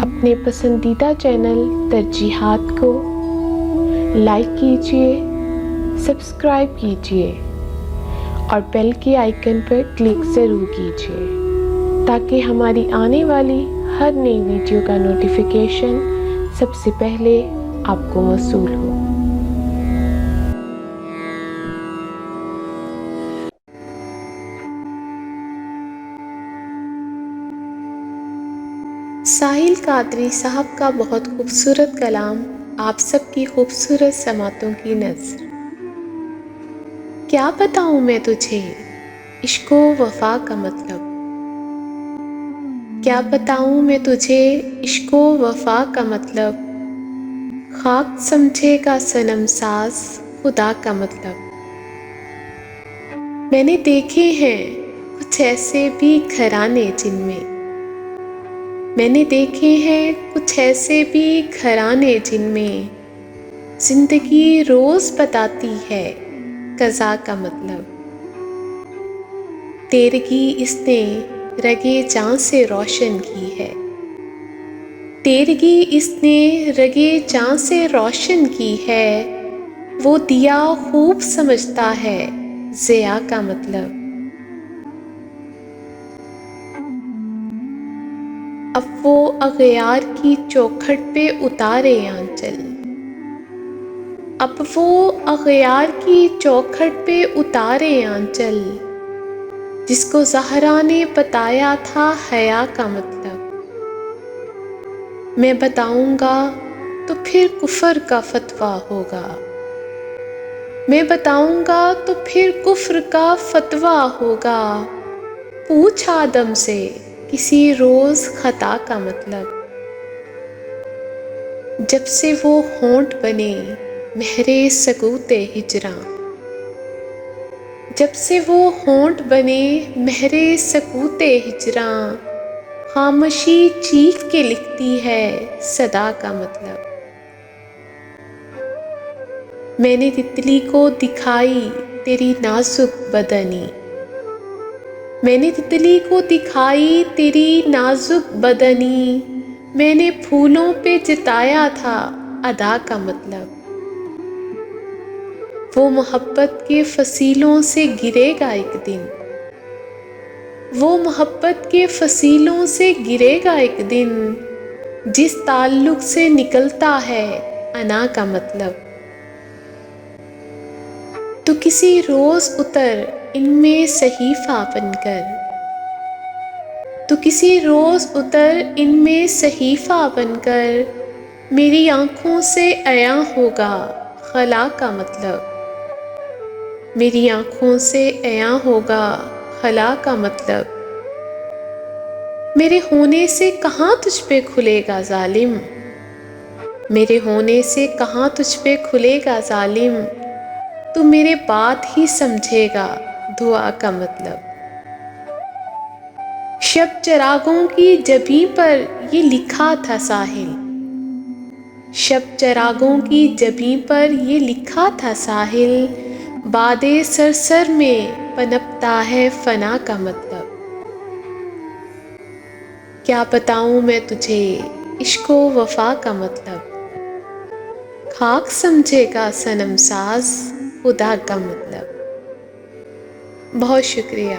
اپنے پسندیدہ چینل ترجیحات کو لائک کیجیے، سبسکرائب کیجیے اور بیل کے آئیکن پر کلک ضرور کیجیے تاکہ ہماری آنے والی ہر نئی ویڈیو کا نوٹیفیکیشن سب سے پہلے آپ کو موصول ہو۔ ساحل قادری صاحب کا بہت خوبصورت کلام آپ سب کی خوبصورت سماعتوں کی نذر۔ کیا بتاؤں میں تجھے عشق و وفا کا مطلب، کیا بتاؤں میں تجھے عشق و وفا کا مطلب، خاک سمجھے گا صنم ساز خدا کا مطلب۔ میں نے دیکھے ہیں کچھ ایسے بھی گھرانے میں نے دیکھے ہیں کچھ ایسے بھی گھرانے جن میں زندگی روز بتاتی ہے قضا کا مطلب۔ تیرگی اس نے رگے جاں سے روشن کی ہے، تیرگی اس نے رگے جاں سے روشن کی ہے، وہ دیا خوب سمجھتا ہے ضیاء کا مطلب۔ اب وہ اغیار کی چوکھٹ پہ اتارے آنچل، اب وہ اغیار کی چوکھٹ پہ اتارے آنچل، جس کو زہرا نے بتایا تھا حیا کا مطلب۔ میں بتاؤں گا تو پھر کفر کا فتویٰ ہوگا، میں بتاؤں گا تو پھر کفر کا فتویٰ ہوگا، پوچھ آدم سے کسی روز خطا کا مطلب۔ جب سے وہ ہونٹ بنے مہر سکوت ہجراں، جب سے وہ ہونٹ بنے مہر سکوت ہجراں، خاموشی چیخ کے لکھتی ہے صدا کا مطلب۔ میں نے تتلی کو دکھائی تیری نازک بدنی، میں نے تتلی کو دکھائی تیری نازک بدنی، میں نے پھولوں پہ جتایا تھا ادا کا مطلب۔ وہ محبت کے فصیلوں سے گرے گا ایک دن، وہ محبت کے فصیلوں سے گرے گا ایک دن، جس تعلق سے نکلتا ہے انا کا مطلب۔ تو کسی روز اتر ان میں صحیفہ بن کر، تو کسی روز اتر ان میں صحیفہ بن کر، میری آنکھوں سے عیاں ہوگا خلا کا مطلب، میری آنکھوں سے عیاں ہوگا خلا کا مطلب۔ میرے ہونے سے کہاں تجھ پہ کھلے گا ظالم، میرے ہونے سے کہاں تجھ پہ کھلے گا ظالم، تو میرے بات ہی سمجھے گا دعا کا مطلب۔ شب چراغوں کی جبیں پر یہ لکھا تھا ساحل، شب چراغوں کی جبیں پر یہ لکھا تھا ساحل، باد صرصر میں پنپتا ہے فنا کا مطلب۔ کیا بتاؤں میں تجھے عشق و وفا کا مطلب، خاک سمجھے گا صنم ساز خدا کا مطلب۔ بہت شکریہ۔